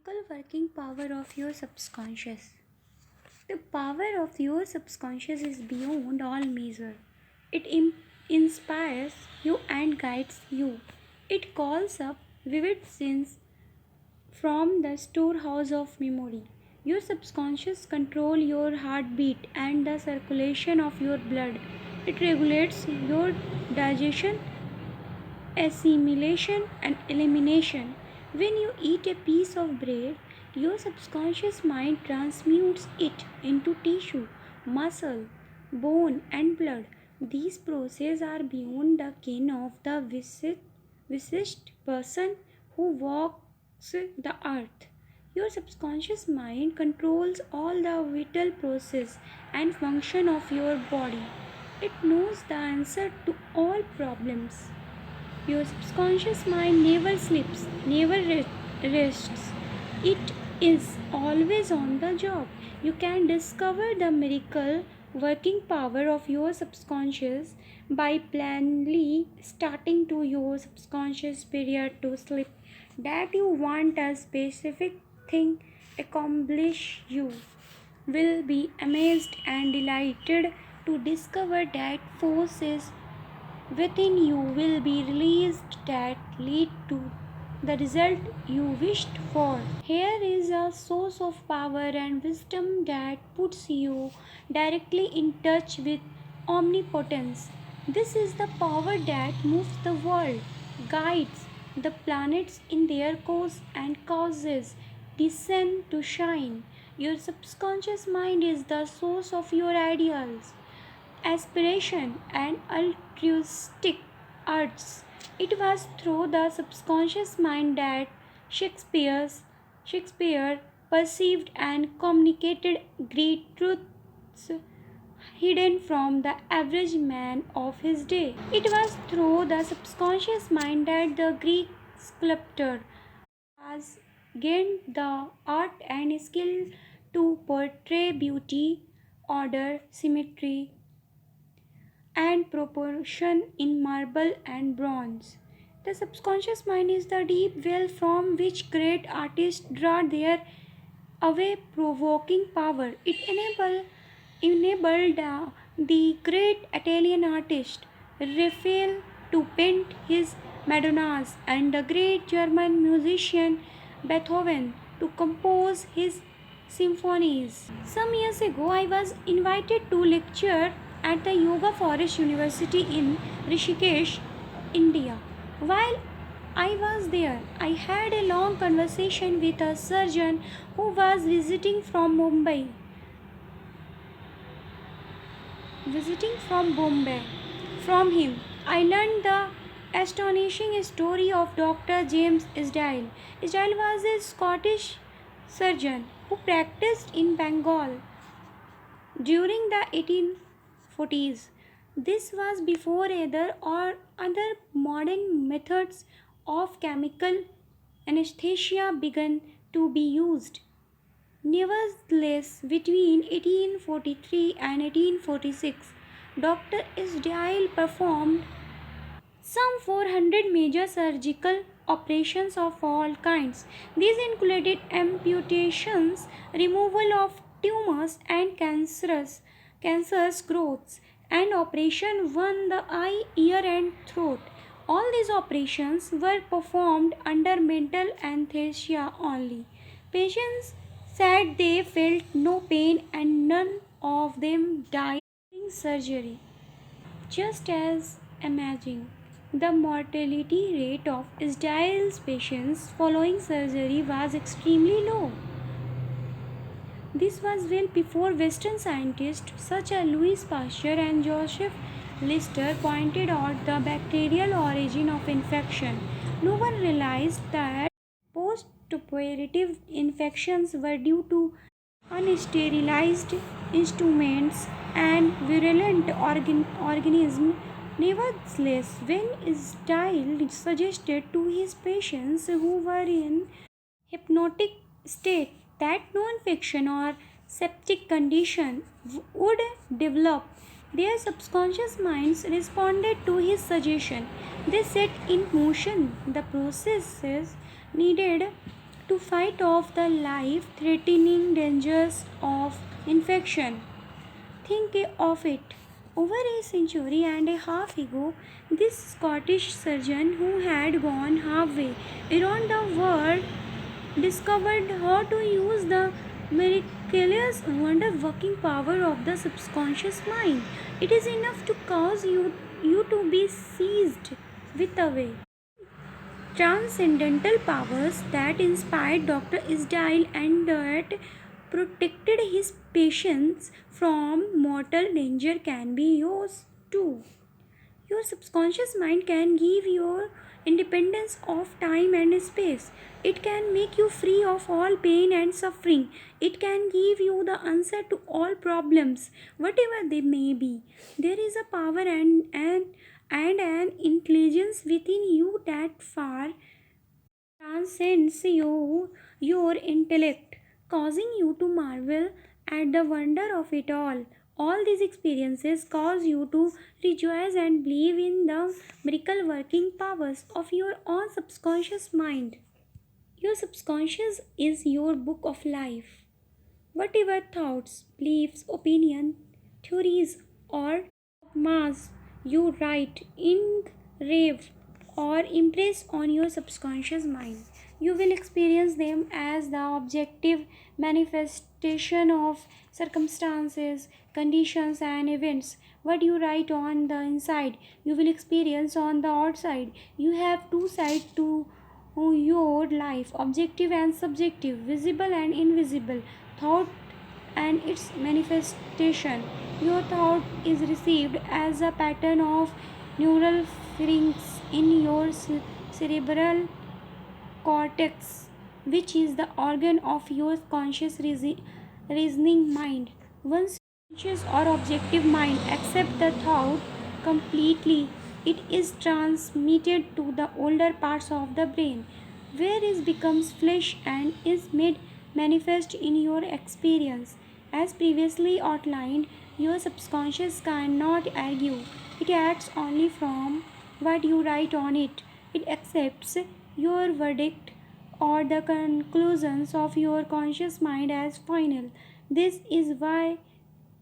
Practical working power of your subconscious. The power of your subconscious is beyond all measure. It inspires you and guides you. It calls up vivid scenes from the storehouse of memory. Your subconscious control your heartbeat and the circulation of your blood. It regulates your digestion, assimilation, and elimination. When you eat a piece of bread, your subconscious mind transmutes it into tissue, muscle, bone, and blood. These processes are beyond the ken of the visaged person who walks the earth. Your subconscious mind controls all the vital process and function of your body. It knows the answer to all problems. Your subconscious mind never sleeps, never rests. It is always on the job. You can discover the miracle working power of your subconscious by plainly starting to your subconscious period to sleep that you want a specific thing accomplish. You will be amazed and delighted to discover that forces within you will be released that lead to the result you wished for. Here is a source of power and wisdom that puts you directly in touch with omnipotence. This is the power that moves the world, guides the planets in their course, and causes the sun to shine. Your subconscious mind is the source of your ideals, aspiration, and altruistic arts. It was through the subconscious mind that Shakespeare perceived and communicated great truths hidden from the average man of his day. It was through the subconscious mind that the Greek sculptor has gained the art and skill to portray beauty, order, symmetry, and proportion in marble and bronze. The subconscious mind is the deep well from which great artists draw their away provoking power. It enabled the great Italian artist Raphael to paint his Madonnas and the great German musician Beethoven to compose his symphonies. Some years ago, I was invited to lecture at the Yoga Forest University in Rishikesh, India. While I was there, I had a long conversation with a surgeon who was visiting from Bombay. From him, I learned the astonishing story of Dr. James Isdale. Isdale was a Scottish surgeon who practiced in Bengal during the 1840s. This was before other modern methods of chemical anesthesia began to be used. Nevertheless, between 1843 and 1846, Dr. Isdale performed some 400 major surgical operations of all kinds. These included amputations, removal of tumors and cancerous growths, and Operation 1 the eye, ear, and throat. All these operations were performed under mental anesthesia only. Patients said they felt no pain and none of them died during surgery. Just as amazing, the mortality rate of Isdale's patients following surgery was extremely low. This was well before Western scientists such as Louis Pasteur and Joseph Lister pointed out the bacterial origin of infection. No one realized that post-operative infections were due to unsterilized instruments and virulent organisms. Nevertheless, when Isdale suggested to his patients who were in hypnotic state that no infection or septic condition would develop, their subconscious minds responded to his suggestion. They set in motion the processes needed to fight off the life-threatening dangers of infection. Think of it. Over a century and a half ago, this Scottish surgeon who had gone halfway around the world discovered how to use the miraculous wonder working power of the subconscious mind. It is enough to cause you to be seized with away transcendental powers that inspired Dr. Isdale and that protected his patients from mortal danger can be yours too. Your subconscious mind can give you independence of time and space. It can make you free of all pain and suffering. It can give you the answer to all problems, whatever they may be. There is a power and an intelligence within you that far transcends your intellect, causing you to marvel at the wonder of it all. All these experiences cause you to rejoice and believe in the miracle working powers of your own subconscious mind. Your subconscious is your book of life. Whatever thoughts, beliefs, opinions, theories, or dogmas you write, engrave, or impress on your subconscious mind, you will experience them as the objective manifestation of circumstances, conditions, and events. What you write on the inside, you will experience on the outside. You have two sides to your life, objective and subjective, visible and invisible, thought and its manifestation. Your thought is received as a pattern of neural firings in your cerebral cortex, which is the organ of your conscious reasoning mind. Once conscious or objective mind accepts the thought completely, it is transmitted to the older parts of the brain, where it becomes flesh and is made manifest in your experience. As previously outlined, your subconscious cannot argue. It acts only from what you write on it. It accepts your verdict or the conclusions of your conscious mind as final. This is why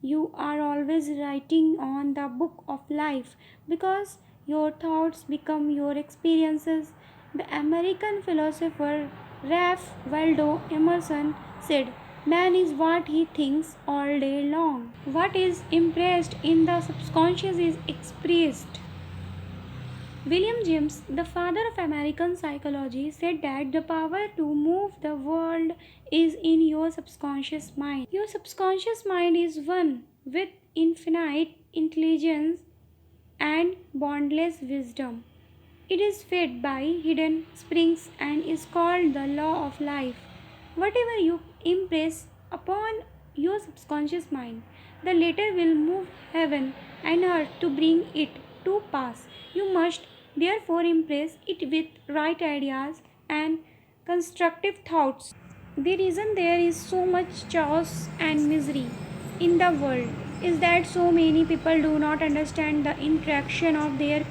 you are always writing on the book of life, because your thoughts become your experiences. The American philosopher Ralph Waldo Emerson said, "Man is what he thinks all day long. What is impressed in the subconscious is expressed." William James, the father of American psychology, said that the power to move the world is in your subconscious mind. Your subconscious mind is one with infinite intelligence and boundless wisdom. It is fed by hidden springs and is called the law of life. Whatever you impress upon your subconscious mind, the latter will move heaven and earth to bring it to pass. You must therefore impress it with right ideas and constructive thoughts. The reason there is so much chaos and misery in the world is that so many people do not understand the interaction of their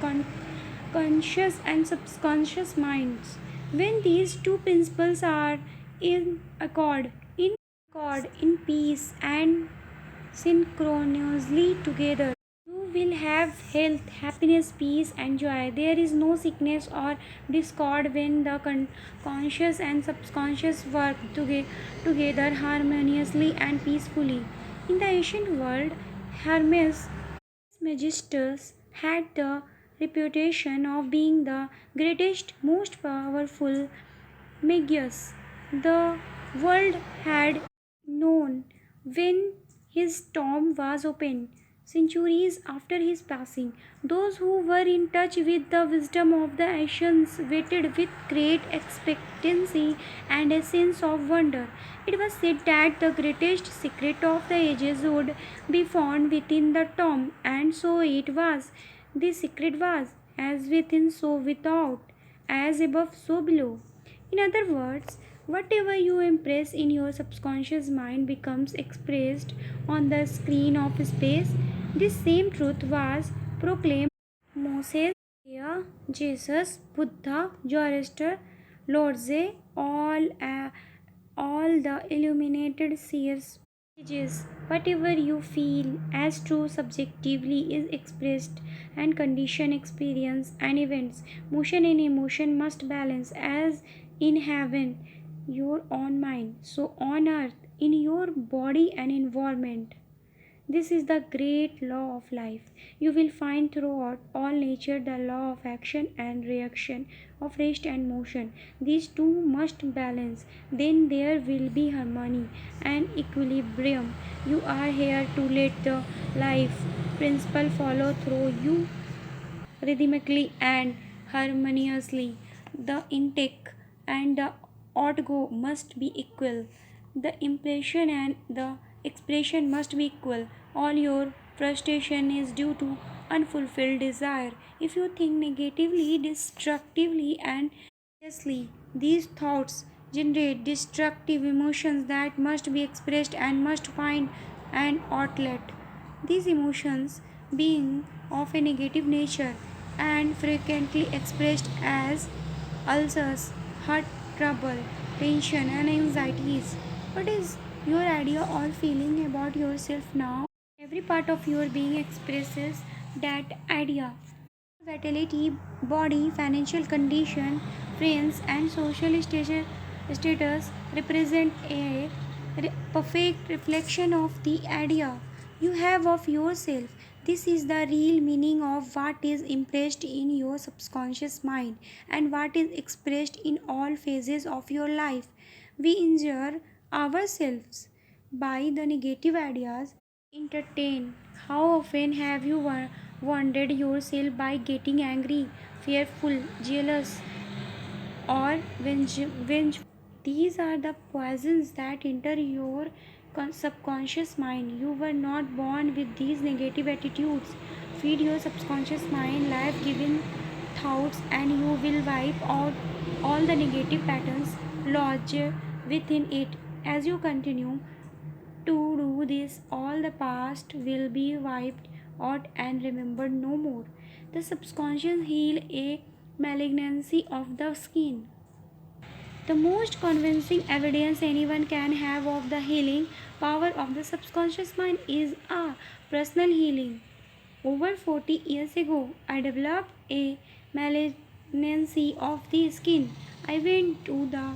conscious and subconscious minds. When these two principles are in peace and synchronously together, you will have health, happiness, peace, and joy. There is no sickness or discord when the conscious and subconscious work together harmoniously and peacefully. In the ancient world, Hermes Trismegistus had the reputation of being the greatest, most powerful magus the world had known. When his tomb was opened, centuries after his passing, those who were in touch with the wisdom of the ancients waited with great expectancy and a sense of wonder. It was said that the greatest secret of the ages would be found within the tomb, and so it was. The secret was, as within, so without, as above, so below. In other words, whatever you impress in your subconscious mind becomes expressed on the screen of space. This same truth was proclaimed by Moses, Jesus, Buddha, Zoroaster, Lordse, all all the illuminated seers messages. Whatever you feel as true subjectively is expressed and condition experience and events. Motion and emotion must balance as in heaven, your own mind, so on earth, in your body and environment. This is the great law of life. You will find throughout all nature the law of action and reaction, of rest and motion. These two must balance. Then there will be harmony and equilibrium. You are here to let the life principle follow through you rhythmically and harmoniously. The intake and the outgo must be equal. The impression and the expression must be equal. All your frustration is due to unfulfilled desire. If you think negatively, destructively, and seriously, these thoughts generate destructive emotions that must be expressed and must find an outlet. These emotions, being of a negative nature and frequently expressed as ulcers, heart trouble, tension, and anxieties. What is your idea or feeling about yourself now? Every part of your being expresses that idea. Vitality, body, financial condition, friends, and social status represent a perfect reflection of the idea you have of yourself. This is the real meaning of what is impressed in your subconscious mind and what is expressed in all phases of your life. We injure ourselves by the negative ideas entertain. How often have you wounded yourself by getting angry, fearful, jealous, or vengeful? These are the poisons that enter your subconscious mind. You were not born with these negative attitudes. Feed your subconscious mind life giving thoughts, and you will wipe out all the negative patterns lodged within it. As you continue to do this, all the past will be wiped out and remembered no more. The subconscious heal a malignancy of the skin. The most convincing evidence anyone can have of the healing power of the subconscious mind is a personal healing. Over 40 years ago, I developed a malignancy of the skin. I went to the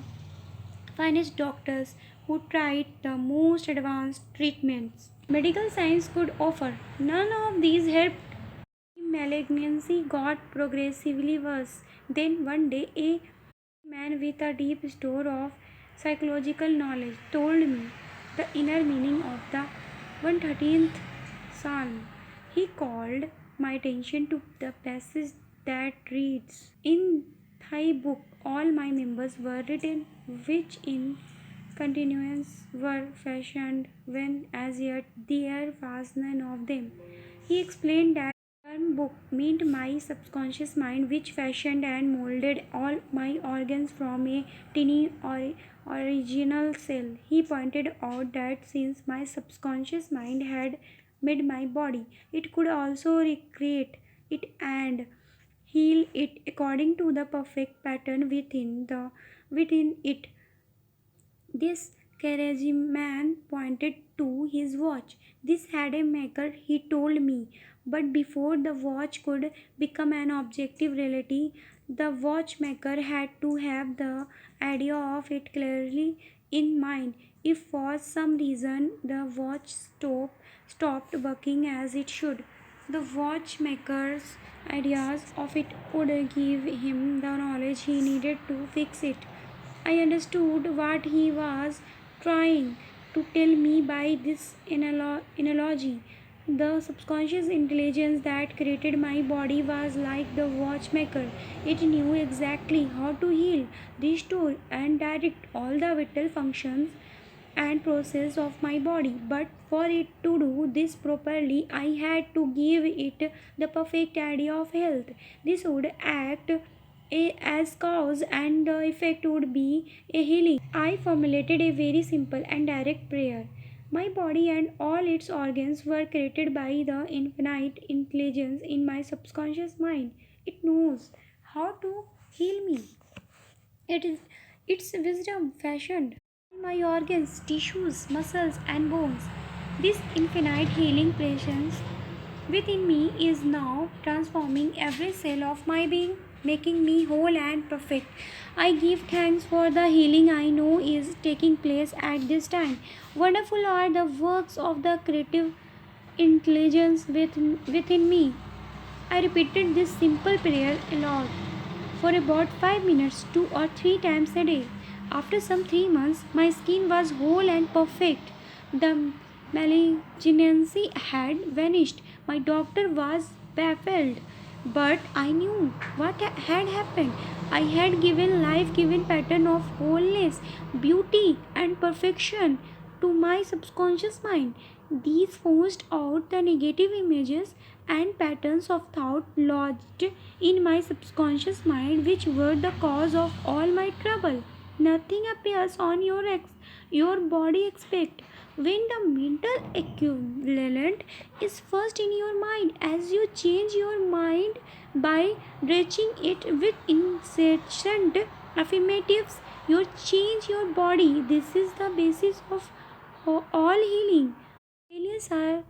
finest doctors who tried the most advanced treatments medical science could offer. None of these helped. Malignancy got progressively worse. Then one day, a man with a deep store of psychological knowledge told me the inner meaning of the 113th Psalm. He called my attention to the passage that reads, "In thy book all my members were written, which in continuance were fashioned, when as yet there was none of them." He explained that the term book meant my subconscious mind, which fashioned and molded all my organs from a tiny original cell. He pointed out that since my subconscious mind had made my body, it could also recreate it and heal it according to the perfect pattern within it. This Karaji man pointed to his watch. This had a maker, he told me, but before the watch could become an objective reality, the watchmaker had to have the idea of it clearly in mind. If for some reason the watch stopped working as it should, the watchmaker's ideas of it would give him the knowledge he needed to fix it. I understood what he was trying to tell me by this analogy. The subconscious intelligence that created my body was like the watchmaker. It knew exactly how to heal, restore, and direct all the vital functions and process of my body. But for it to do this properly, I had to give it the perfect idea of health. This would act as cause and the effect would be a healing. I formulated a very simple and direct prayer. My body and all its organs were created by the infinite intelligence in my subconscious mind. It knows how to heal me. It is Its wisdom fashioned my organs, tissues, muscles, and bones. This infinite healing presence within me is now transforming every cell of my being, making me whole and perfect. I give thanks for the healing I know is taking place at this time. Wonderful are the works of the creative intelligence within me. I repeated this simple prayer aloud for about 5 minutes, 2 or 3 times a day. After some 3 months, my skin was whole and perfect. The malignancy had vanished. My doctor was baffled, but I knew what had happened. I had given life-given pattern of wholeness, beauty, and perfection to my subconscious mind. These forced out the negative images and patterns of thought lodged in my subconscious mind, which were the cause of all my trouble. Nothing appears on your body except when the mental equivalent is first in your mind. As you change your mind by drenching it with incessant affirmatives, you change your body. This is the basis of all healing. Failures are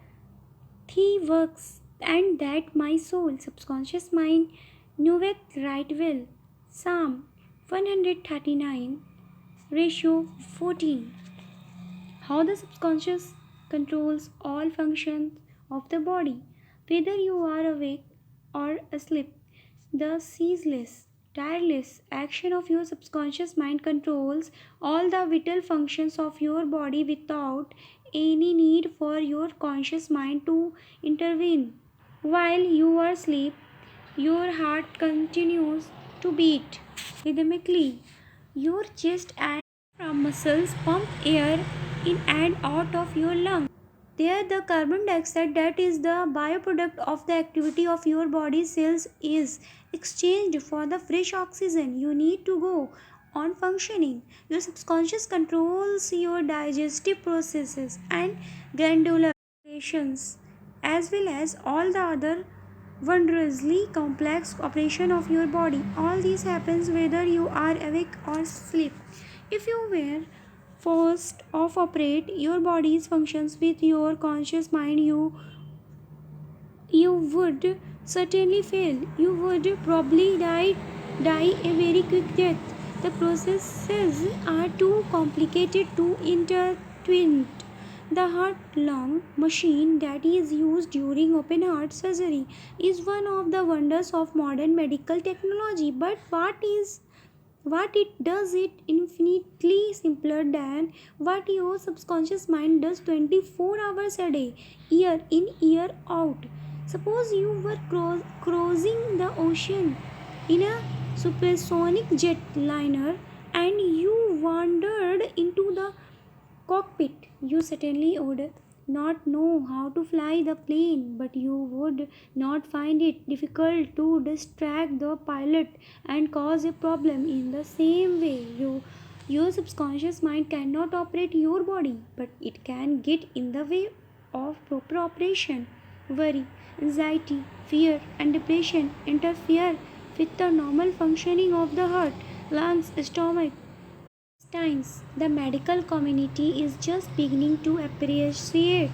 the works, and that my soul, subconscious mind, knoweth right well. Psalm 139, ratio 14. How the subconscious controls all functions of the body, whether you are awake or asleep. The ceaseless, tireless action of your subconscious mind controls all the vital functions of your body without any need for your conscious mind to intervene. While you are asleep, your heart continues to beat rhythmically. Your chest and diaphragm muscles pump air in and out of your lungs. There, the carbon dioxide that is the byproduct of the activity of your body cells is exchanged for the fresh oxygen you need to go on functioning. Your subconscious controls your digestive processes and glandular secretions, as well as all the other wondrously complex operation of your body. All this happens whether you are awake or asleep. If you were forced of operate your body's functions with your conscious mind, you would certainly fail. You would probably die a very quick death. The processes are too complicated to intertwine. The heart-lung machine that is used during open heart surgery is one of the wonders of modern medical technology. But what it does it infinitely simpler than what your subconscious mind does 24 hours a day, year in, year out. Suppose you were crossing the ocean in a supersonic jetliner and you wandered into the cockpit. You certainly would not know how to fly the plane, but you would not find it difficult to distract the pilot and cause a problem. In the same way, your subconscious mind cannot operate your body, but it can get in the way of proper operation. Worry, anxiety, fear, and depression interfere with the normal functioning of the heart, lungs, stomach. Times the medical community is just beginning to appreciate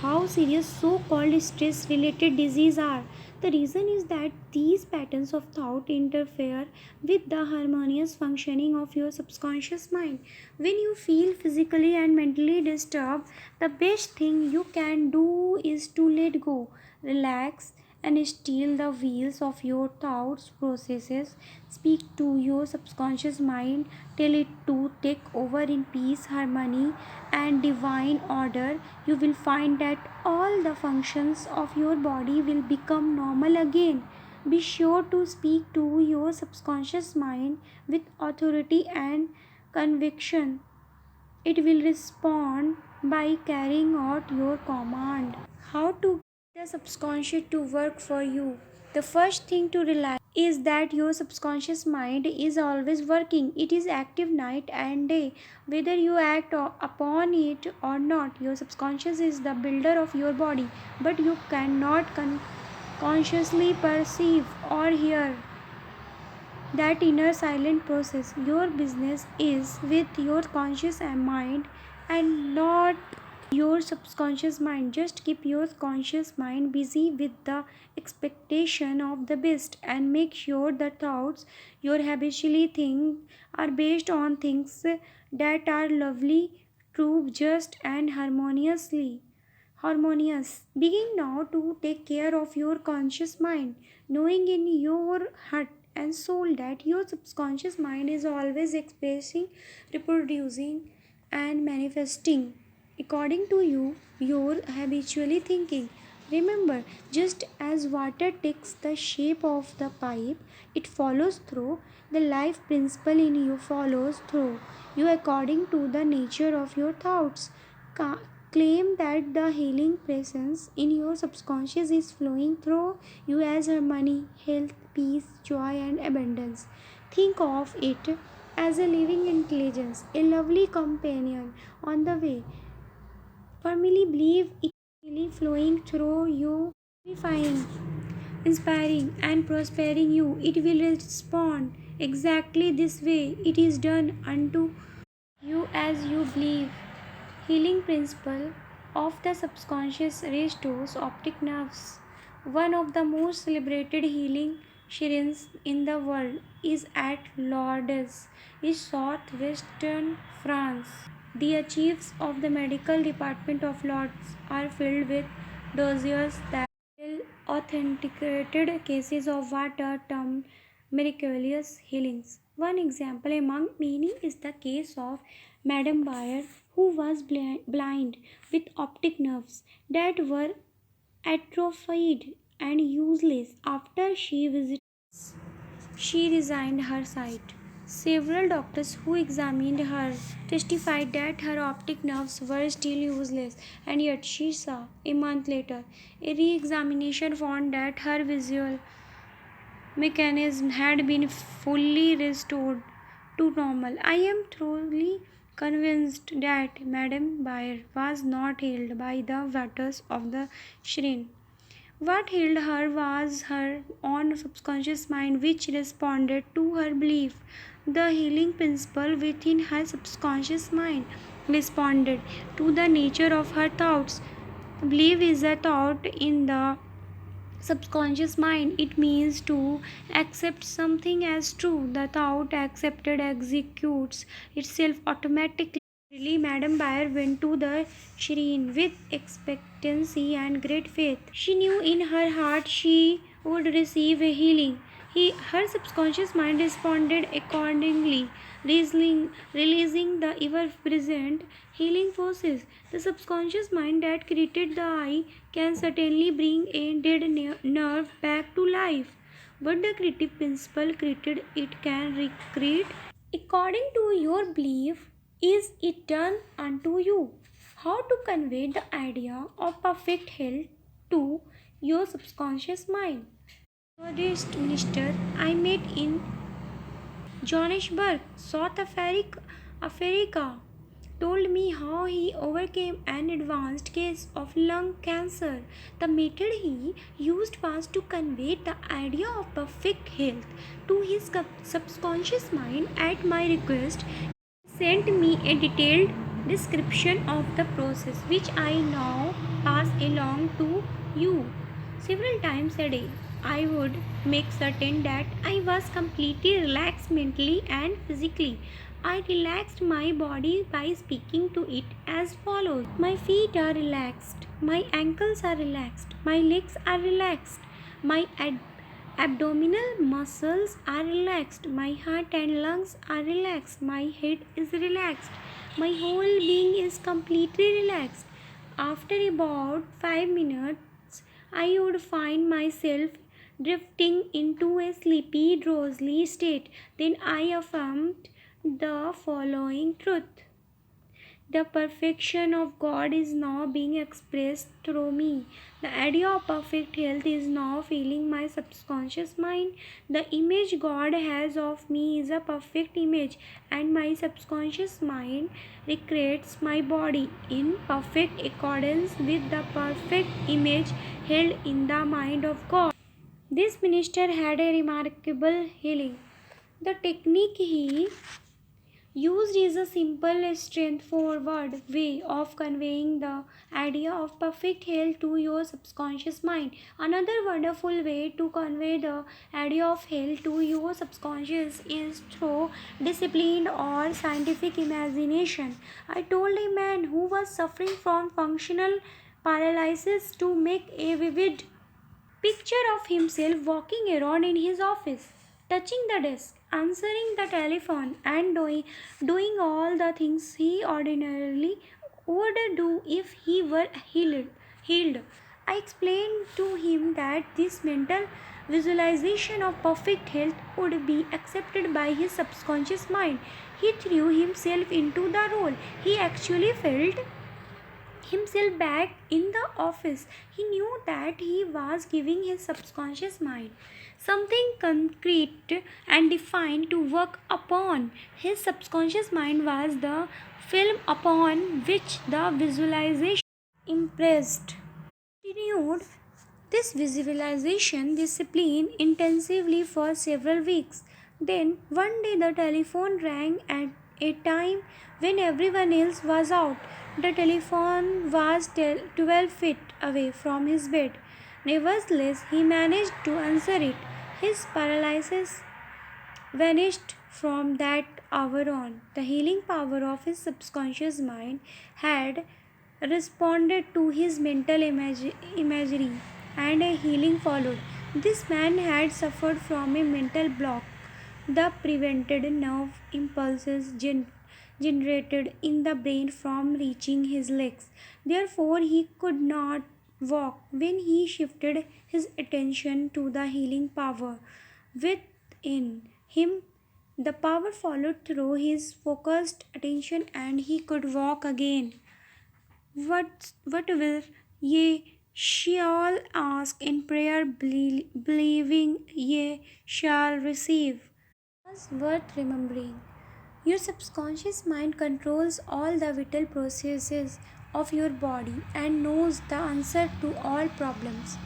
how serious so-called stress-related diseases are. The reason is that these patterns of thought interfere with the harmonious functioning of your subconscious mind. When you feel physically and mentally disturbed, the best thing you can do is to let go, relax, and still the wheels of your thoughts processes. Speak to your subconscious mind, tell it to take over in peace, harmony, and divine order. You will find that all the functions of your body will become normal again. Be sure to speak to your subconscious mind with authority and conviction. It will respond by carrying out your command. How to get the subconscious to work for you? The first thing to realize is that your subconscious mind is always working. It is active night and day. Whether you act upon it or not, your subconscious is the builder of your body, but you cannot consciously perceive or hear that inner silent process. Your business is with your conscious mind and not your subconscious mind. Just keep your conscious mind busy with the expectation of the best and make sure the thoughts you habitually think are based on things that are lovely, true, just, and harmonious. Begin now to take care of your conscious mind, knowing in your heart and soul that your subconscious mind is always expressing, reproducing, and manifesting according to your habitually thinking. Remember, just as water takes the shape of the pipe, it follows through. The life principle in you follows through you according to the nature of your thoughts. Ca- Claim that the healing presence in your subconscious is flowing through you as harmony, health, peace, joy, and abundance. Think of it as a living intelligence, a lovely companion on the way. Firmly believe it is really flowing through you, purifying, inspiring, and prospering you. It will respond exactly this way. It is done unto you as you believe. Healing principle of the subconscious restores optic nerves. One of the most celebrated healing shrines in the world is at Lourdes, in southwestern France. The archives of the medical department of Lourdes are filled with dossiers that tell authenticated cases of what are termed miraculous healings. One example among many is the case of Madame Bayer, who was blind with optic nerves that were atrophied and useless after she resigned her sight. Several doctors who examined her testified that her optic nerves were still useless, and yet she saw. A month later, a re examination found that her visual mechanism had been fully restored to normal. I am thoroughly convinced that Madame Bayer was not healed by the waters of the shrine. What healed her was her own subconscious mind, which responded to her belief. The healing principle within her subconscious mind responded to the nature of her thoughts. Belief is a thought in the subconscious mind. It means to accept something as true. The thought accepted executes itself automatically. Madame Bayer went to the shrine with expectancy and great faith. She knew in her heart she would receive a healing. Her subconscious mind responded accordingly, releasing the ever present healing forces. The subconscious mind that created the eye can certainly bring a dead nerve back to life, but the creative principle created it can recreate according to your belief. Is it done unto you? How to convey the idea of perfect health to your subconscious mind? Buddhist minister I met in Johannesburg, South Africa, told me how he overcame an advanced case of lung cancer. The method he used was to convey the idea of perfect health to his subconscious mind. At my request, he sent me a detailed description of the process, which I now pass along to you. Several times a day, I would make certain that I was completely relaxed mentally and physically. I relaxed my body by speaking to it as follows: my feet are relaxed, my ankles are relaxed, my legs are relaxed, my abdominal muscles are relaxed, my heart and lungs are relaxed, my head is relaxed, my whole being is completely relaxed. After about 5 minutes, I would find myself drifting into a sleepy, drowsy state. Then I affirmed the following truth: the perfection of God is now being expressed through me. The idea of perfect health is now filling my subconscious mind. The image God has of me is a perfect image, and my subconscious mind recreates my body in perfect accordance with the perfect image held in the mind of God. This minister had a remarkable healing. The technique he used is a simple, straightforward way of conveying the idea of perfect health to your subconscious mind. Another wonderful way to convey the idea of health to your subconscious is through disciplined or scientific imagination. I told a man who was suffering from functional paralysis to make a vivid picture of himself walking around in his office, touching the desk, answering the telephone, and doing all the things he ordinarily would do if he were healed. I explained to him that this mental visualization of perfect health would be accepted by his subconscious mind. He threw himself into the role. He actually felt himself back in the office. He knew that he was giving his subconscious mind something concrete and defined to work upon. His subconscious mind was the film upon which the visualization impressed. Continued this visualization discipline intensively for several weeks. Then one day the telephone rang at a time when everyone else was out. The telephone was 12 feet away from his bed. Nevertheless, he managed to answer it. His paralysis vanished from that hour on. The healing power of his subconscious mind had responded to his mental imagery, and a healing followed. This man had suffered from a mental block that prevented nerve impulses generated in the brain from reaching his legs. Therefore, he could not walk. When he shifted his attention to the healing power within him, the power followed through his focused attention and he could walk again. What will ye shall ask in prayer, believing ye shall receive? Was worth remembering. Your subconscious mind controls all the vital processes of your body and knows the answer to all problems.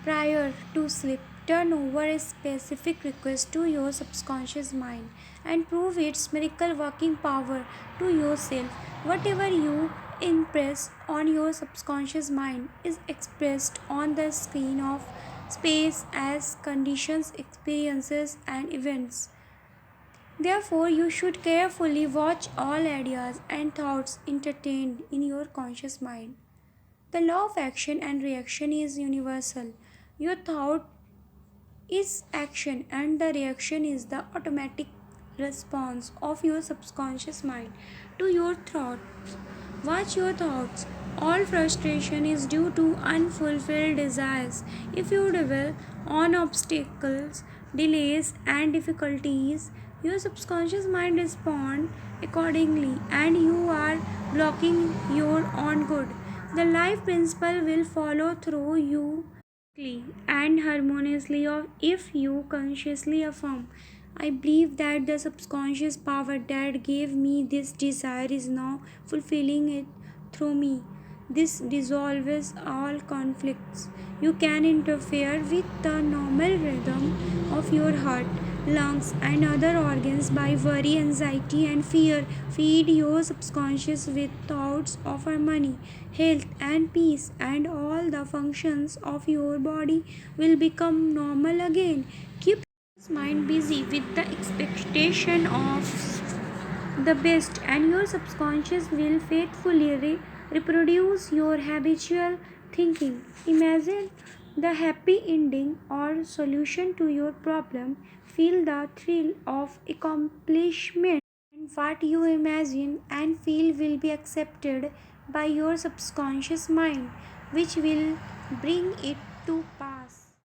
Prior to sleep, turn over a specific request to your subconscious mind and prove its miracle working power to yourself. Whatever you impress on your subconscious mind is expressed on the screen of space as conditions, experiences, and events. Therefore, you should carefully watch all ideas and thoughts entertained in your conscious mind. The law of action and reaction is universal. Your thought is action, and the reaction is the automatic response of your subconscious mind to your thoughts. Watch your thoughts. All frustration is due to unfulfilled desires. If you dwell on obstacles, delays, and difficulties, your subconscious mind responds accordingly, and you are blocking your own good. The life principle will follow through you and harmoniously if you consciously affirm, I believe that the subconscious power that gave me this desire is now fulfilling it through me. This dissolves all conflicts. You can interfere with the normal rhythm of your heart, lungs, and other organs by worry, anxiety, and fear. Feed your subconscious with thoughts of harmony, health, and peace, and all the functions of your body will become normal again. Keep your mind busy with the expectation of the best, and your subconscious will faithfully reproduce your habitual thinking. Imagine the happy ending or solution to your problem. Feel the thrill of accomplishment, and what you imagine and feel will be accepted by your subconscious mind, which will bring it to pass.